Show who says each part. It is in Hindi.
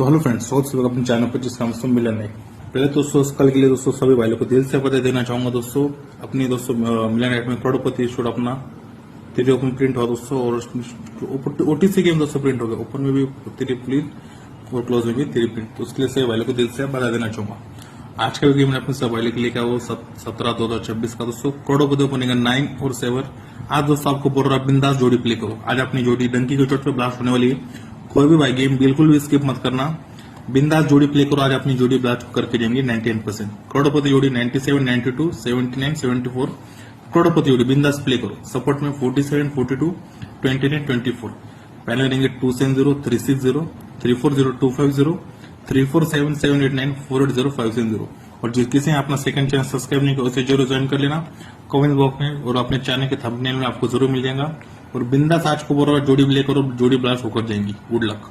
Speaker 1: तो हेलो फ्रेंड्स, स्वागत है अपने चैनल पर जिसका नाम दोस्तों मिलन है। पहले दोस्तों कल के लिए दोस्तों सभी भाइयों को दिल से बधाई देना चाहूंगा दोस्तों। अपनी दोस्तों मिलन एट में करोड़पति शूट अपना तेरे ओपन प्रिंट हुआ दोस्तों, और ओटीसी गेम दोस्तों प्रिंट हो गया। ओपन में भी तेरी प्रिंट और क्लोज में भी तेरी प्रिंट, तो उसके लिए सभी भाइयों को दिल से बधाई देना चाहूंगा। आज का गेम अपने सभी भाइयों के लिए क्या वो 17/2/2026 का दोस्तों करोड़पति ओपनिंग 9 और 7। आज दोस्तों आपको बोल रहा बिंदास जोड़ी प्ले करो। आज अपनी जोड़ी डंकी की चोट पे ब्लास्ट होने वाली है। कोई भी भाई गेम बिल्कुल भी स्किप मत करना, बिंदास जोड़ी प्ले करो। आज अपनी जोड़ी ब्लास्ट करके जाएंगे 99%। करोड़पति जोड़ी 97, 92, 79, 74। करोड़पति जोड़ी बिंदास प्ले करो। सपोर्ट में 47, 42, 29, 24। पहले रहेंगे 270, 360, 340, 250, 347, 789, 480, 570। और जिस किसी ने अपना सेकंड चैनल सब्सक्राइब नहीं किया उसे जरूर ज्वाइन कर लेना कमेंट बॉक्स में, और अपने चैनल के थंबनेल में आपको जरूर मिल जाएगा। और बिंदास आज को बोल रहा जोड़ी प्ले करो, जोड़ी ब्लास्ट होकर जाएंगी। Good luck.